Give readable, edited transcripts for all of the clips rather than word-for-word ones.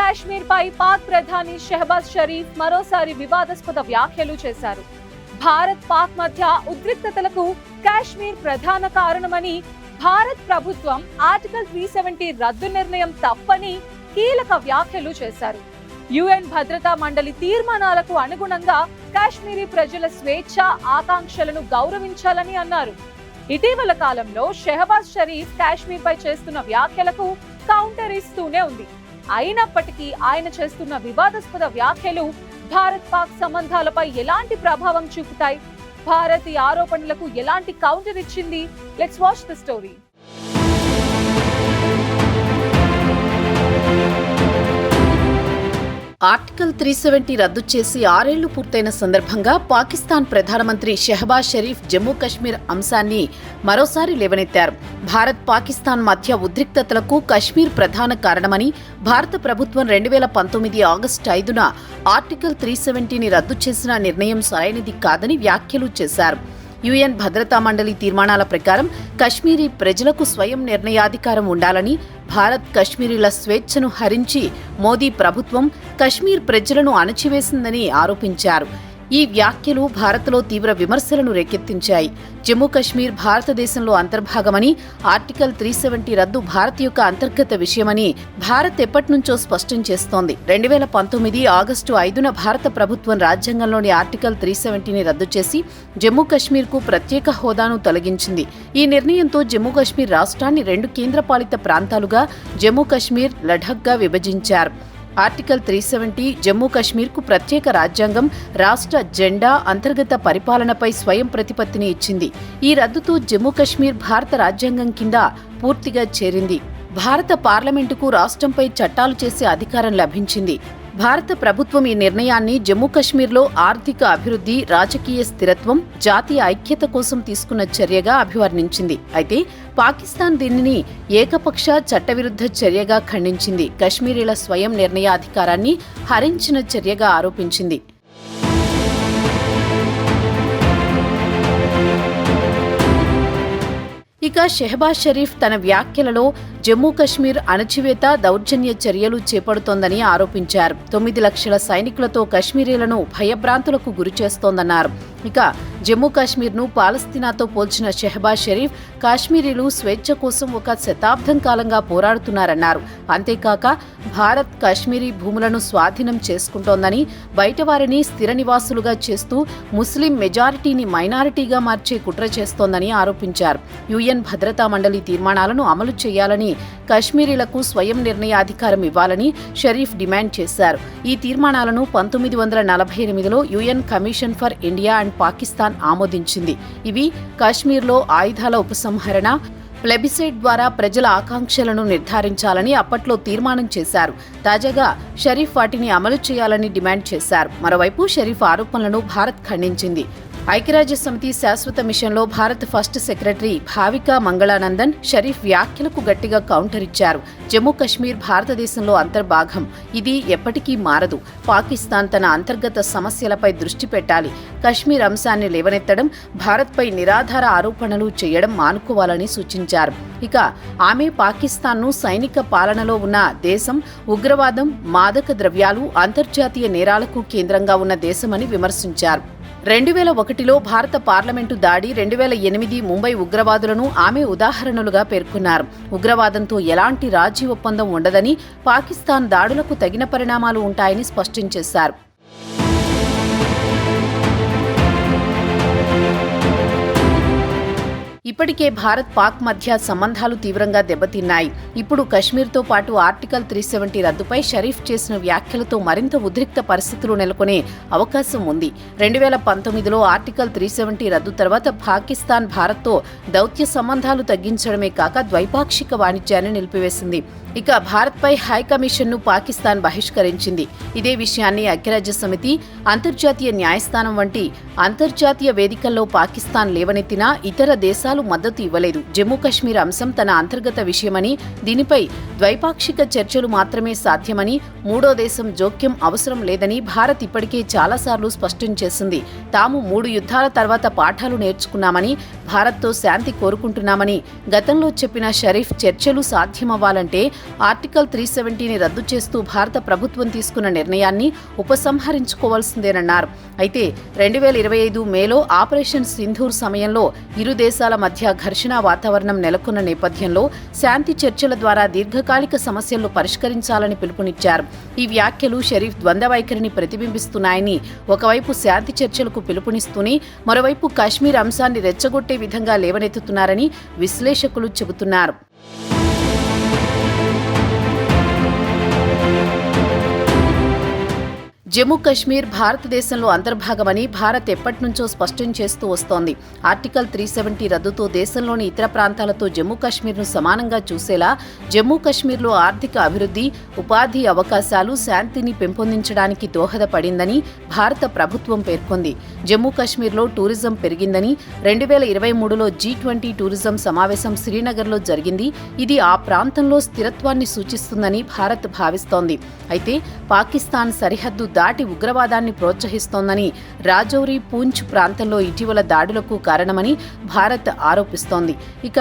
కాశ్మీర్ పై పాక్ ప్రధాని షెహబాజ్ షరీఫ్ మరోసారి వివాదాస్పద వ్యాఖ్యలు చేశారు. భారత్ పాక్ మధ్య ఉద్రిక్తతలకు కాశ్మీర్ ప్రధాన కారణమని, భారత్ ప్రభుత్వం ఆర్టికల్ 370 రద్దు నిర్ణయం తప్పని కీలక వ్యాఖ్యలు చేశారు. యుఎన్ భద్రతా మండలి తీర్మానాలకు అనుగుణంగా కాశ్మీరీ ప్రజల స్వేచ్ఛ ఆకాంక్షలను గౌరవించాలని అన్నారు. ఇటీవల కాలంలో షెహబాజ్ షరీఫ్ కాశ్మీర్ పై చేస్తున్న వ్యాఖ్యలకు కౌంటర్ ఇస్తూనే ఉంది. అయినప్పటికీ ఆయన చేస్తున్న వివాదాస్పద వ్యాఖ్యలు భారత్ పాక్ సంబంధాలపై ఎలాంటి ప్రభావం చూపుతాయి? భారత్ ఈ ఆరోపణలకు ఎలాంటి కౌంటర్ ఇచ్చింది? Let's watch the story. Article 370 రద్దు చేసి 6 ఏళ్లు పూర్తయిన సందర్భంగా పాకిస్తాన్ ప్రధానమంత్రి షెహబాజ్ షరీఫ్ జమ్మూ కశ్మీర్ అంశాన్ని మరోసారి లేవనెత్తారు. భారత్ పాకిస్తాన్ మధ్య ఉద్రిక్తతలకు కశ్మీర్ ప్రధాన కారణమని, భారత ప్రభుత్వం 2019 ఆగస్టు 5న ఆర్టికల్ 370ని రద్దు చేసిన నిర్ణయం సరైనది కాదని వ్యాఖ్యలు చేశారు. యుఎన్ భద్రతా మండలి తీర్మానాల ప్రకారం కశ్మీరీ ప్రజలకు స్వయం నిర్ణయాధికారం ఉండాలని, భారత్ కశ్మీరీల స్వేచ్ఛను హరించి మోదీ ప్రభుత్వం కశ్మీర్ ప్రజలను అణచివేసిందని ఆరోపించారు. ఈ వ్యాఖ్యలు భారత్లో తీవ్ర విమర్శలను రేకెత్తించాయి. జమ్మూ కశ్మీర్ భారతదేశంలో అంతర్భాగమని, ఆర్టికల్ 370 రద్దు భారత్ యొక్క అంతర్గత విషయమని భారత్ ఎప్పటినుంచో స్పష్టం చేస్తోంది. 2019 ఆగస్టు 5న భారత ప్రభుత్వం రాజ్యాంగంలోని ఆర్టికల్ 370ని రద్దు చేసి జమ్మూ కశ్మీర్కు ప్రత్యేక హోదాను తొలగించింది. ఈ నిర్ణయంతో జమ్మూ కశ్మీర్ రాష్ట్రాన్ని 2 కేంద్రపాలిత ప్రాంతాలుగా జమ్మూ కశ్మీర్, లడాఖ్గా విభజించారు. ఆర్టికల్ 370 జమ్మూ కశ్మీర్కు ప్రత్యేక రాజ్యాంగం, రాష్ట్ర జెండా, అంతర్గత పరిపాలనపై స్వయం ప్రతిపత్తిని ఇచ్చింది. ఈ రద్దుతో జమ్మూ కశ్మీర్ భారత రాజ్యాంగం కింద పూర్తిగా చేరింది. భారత పార్లమెంటుకు రాష్ట్రంపై చట్టాలు చేసే అధికారం లభించింది. భారత ప్రభుత్వం ఈ నిర్ణయాన్ని జమ్మూ కశ్మీర్లో ఆర్థిక అభివృద్ధి, రాజకీయ స్థిరత్వం, జాతీయ ఐక్యత కోసం తీసుకున్న చర్యగా అభివర్ణించింది. అయితే పాకిస్తాన్ దీనిని ఏకపక్ష చట్టవిరుద్ధ చర్యగా ఖండించింది. కశ్మీరీల స్వయం నిర్ణయాధికారాన్ని హరించిన చర్యగా ఆరోపించింది. ఇక షెహబాజ్ షరీఫ్ తన వ్యాఖ్యలలో జమ్మూ కశ్మీర్ అణచివేత, దౌర్జన్య చర్యలు చేపడుతోందని ఆరోపించారు. 9 లక్షల సైనికులతో కశ్మీరీలను భయభ్రాంతులకు గురిచేస్తోందన్నారు. ఇక జమ్మూ కశ్మీర్ను పాలస్తీనాతో పోల్చిన షెహబాజ్ షరీఫ్ కాశ్మీరీలు స్వేచ్ఛ కోసం ఒక శతాబ్దం కాలంగా పోరాడుతున్నారన్నారు. అంతేకాక భారత్ కాశ్మీరీ భూములను స్వాధీనం చేసుకుంటోందని, బయటవారిని స్థిర నివాసులుగా చేస్తూ ముస్లిం మెజారిటీని మైనారిటీగా మార్చే కుట్ర చేస్తోందని ఆరోపించారు. యుఎన్ భద్రతా మండలి తీర్మానాలను అమలు చేయాలని, కశ్మీరీలకు స్వయం నిర్ణయాధికారం ఇవ్వాలని షరీఫ్ డిమాండ్ చేశారు. ఈ తీర్మానాలను 1948లో UN commission for India and Pakistan ఆమోదించింది. ఇవి కాశ్మీర్లో ఆయుధాల ఉపసంహరణ, ప్లెబిసైట్ ద్వారా ప్రజల ఆకాంక్షలను నిర్ధారించాలని అప్పట్లో తీర్మానం చేశారు. తాజాగా షరీఫ్ వాటిని అమలు చేయాలని డిమాండ్ చేశారు. మరోవైపు షరీఫ్ ఆరోపణలను భారత్ ఖండించింది. ఐక్యరాజ్యసమితి శాశ్వత మిషన్లో భారత్ ఫస్ట్ సెక్రటరీ భావికా మంగళానందన్ షరీఫ్ వ్యాఖ్యలకు గట్టిగా కౌంటర్ ఇచ్చారు. జమ్మూ కశ్మీర్ భారతదేశంలో అంతర్భాగం, ఇది ఎప్పటికీ మారదు. పాకిస్తాన్ తన అంతర్గత సమస్యలపై దృష్టి పెట్టాలి. కశ్మీర్ అంశాన్ని లేవనెత్తడం, భారత్పై నిరాధార ఆరోపణలు చేయడం మానుకోవాలని సూచించారు. ఇక ఆమె పాకిస్తాన్ను సైనిక పాలనలో ఉన్న దేశం, ఉగ్రవాదం, మాదక ద్రవ్యాలు, అంతర్జాతీయ నేరాలకు కేంద్రంగా ఉన్న దేశమని విమర్శించారు. 2001లో భారత పార్లమెంటు దాడి, 2008 ముంబై ఉగ్రవాదులను ఆమె ఉదాహరణలుగా పేర్కొన్నారు. ఉగ్రవాదంతో ఎలాంటి రాజీ ఒప్పందం ఉండదని, పాకిస్తాన్ దాడులకు తగిన పరిణామాలు ఉంటాయని స్పష్టం చేశారు. ఇప్పటికే భారత్ పాక్ మధ్య సంబంధాలు తీవ్రంగా దెబ్బతిన్నాయి. ఇప్పుడు కశ్మీర్తో పాటు ఆర్టికల్ 370 రద్దుపై షరీఫ్ చేసిన వ్యాఖ్యలతో మరింత ఉద్రిక్త పరిస్థితులు నెలకొనే అవకాశం ఉంది. 2019లో ఆర్టికల్ 370 రద్దు తర్వాత పాకిస్తాన్ భారత్తో దౌత్య సంబంధాలు తగ్గించడమే కాక ద్వైపాక్షిక వాణిజ్యాన్ని నిలిపివేసింది. ఇక భారత్పై హైకమిషన్ను పాకిస్తాన్ బహిష్కరించింది. ఇదే విషయాన్ని ఐక్యరాజ్యసమితి, అంతర్జాతీయ న్యాయస్థానం వంటి అంతర్జాతీయ వేదికల్లో పాకిస్తాన్ లేవనెత్తినా ఇతర దేశాలు మద్దతు ఇవ్వలేదు. జమ్మూ కశ్మీర్ అంశం తన అంతర్గత విషయమని, దీనిపై ద్వైపాక్షిక చర్చలు మాత్రమే సాధ్యమని, మూడో దేశం జోక్యం అవసరం లేదని భారత్ ఇప్పటికే చాలాసార్లు స్పష్టం చేసింది. తాము 3 యుద్ధాల తర్వాత పాఠాలు నేర్చుకున్నామని, భారత్తో శాంతి కోరుకుంటున్నామని గతంలో చెప్పిన షరీఫ్ చర్చలు సాధ్యమవ్వాలంటే ఆర్టికల్ 370ని రద్దు చేస్తూ భారత ప్రభుత్వం తీసుకున్న నిర్ణయాన్ని ఉపసంహరించుకోవాల్సిందేనన్నారు. అయితే 2025 మేలో ఆపరేషన్ సింధూర్ సమయంలో ఇరు దేశాల మధ్య ఘర్షణ వాతావరణం నెలకొన్న నేపథ్యంలో శాంతి చర్చల ద్వారా దీర్ఘకాలిక సమస్యలను పరిష్కరించాలని పిలుపునిచ్చారు. ఈ వ్యాఖ్యలు షరీఫ్ ద్వంద్వ వైఖరిని ప్రతిబింబిస్తున్నాయని, ఒకవైపు శాంతి చర్చలకు పిలుపునిస్తూనే మరోవైపు కాశ్మీర్ అంశాన్ని రెచ్చగొట్టే విధంగా లేవనెత్తుతున్నారని విశ్లేషకులు చెబుతున్నారు. జమ్మూ కశ్మీర్ భారతదేశంలో అంతర్భాగమని భారత్ ఎప్పటినుంచో స్పష్టం చేస్తూ వస్తోంది. ఆర్టికల్ 370 రద్దుతో దేశంలోని ఇతర ప్రాంతాలతో జమ్మూ కశ్మీర్ను సమానంగా చూసేలా జమ్మూ కశ్మీర్లో ఆర్థిక అభివృద్ధి, ఉపాధి అవకాశాలు, శాంతిని పెంపొందించడానికి దోహదపడిందని భారత ప్రభుత్వం పేర్కొంది. జమ్మూ కశ్మీర్లో టూరిజం పెరిగిందని 2023లో G20 టూరిజం సమావేశం శ్రీనగర్లో జరిగింది. ఇది ఆ ప్రాంతంలో స్థిరత్వాన్ని సూచిస్తుందని భారత్ భావిస్తోంది. అయితే పాకిస్తాన్ సరిహద్దు దాటి ఉగ్రవాదాన్ని ప్రోత్సహిస్తోందని, రాజౌరి, పూంచ్ ప్రాంతంలో ఇటీవల దాడులకు కారణమని భారత్ ఆరోపిస్తోంది. ఇక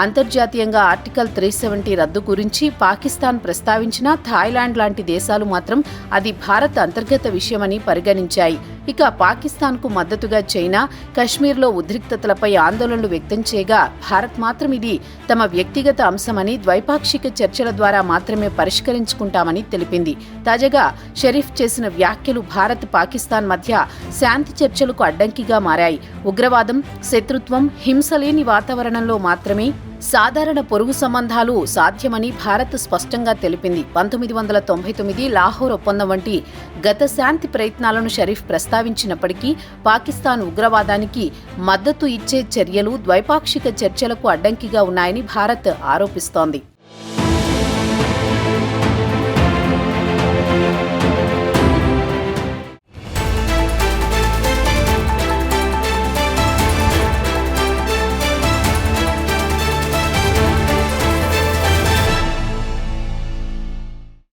అంతర్జాతీయంగా ఆర్టికల్ 370 రద్దు గురించి పాకిస్తాన్ ప్రస్తావించినా థాయిలాండ్ లాంటి దేశాలు మాత్రం అది భారత్ అంతర్గత విషయమని పరిగణించాయి. ఇక పాకిస్తాన్కు మద్దతుగా చైనా కశ్మీర్లో ఉద్రిక్తతలపై ఆందోళనలు వ్యక్తం చేయగా భారత్ మాత్రం ఇది తమ వ్యక్తిగత అంశమని, ద్వైపాక్షిక చర్చల ద్వారా మాత్రమే పరిష్కరించుకుంటామని తెలిపింది. తాజాగా షరీఫ్ చేసిన వ్యాఖ్యలు భారత్, పాకిస్తాన్ మధ్య శాంతి చర్చలకు అడ్డంకిగా మారాయి. ఉగ్రవాదం, శత్రుత్వం, హింసలేని వాతావరణంలో మాత్రమే సాధారణ పొరుగు సంబంధాలు సాధ్యమని భారత్ స్పష్టంగా తెలిపింది. 1999 లాహోర్ ఒప్పందం వంటి గత శాంతి ప్రయత్నాలను షరీఫ్ ప్రస్తావించినప్పటికీ పాకిస్తాన్ ఉగ్రవాదానికి మద్దతు ఇచ్చే చర్యలు ద్వైపాక్షిక చర్చలకు అడ్డంకిగా ఉన్నాయని భారత్ ఆరోపిస్తోంది.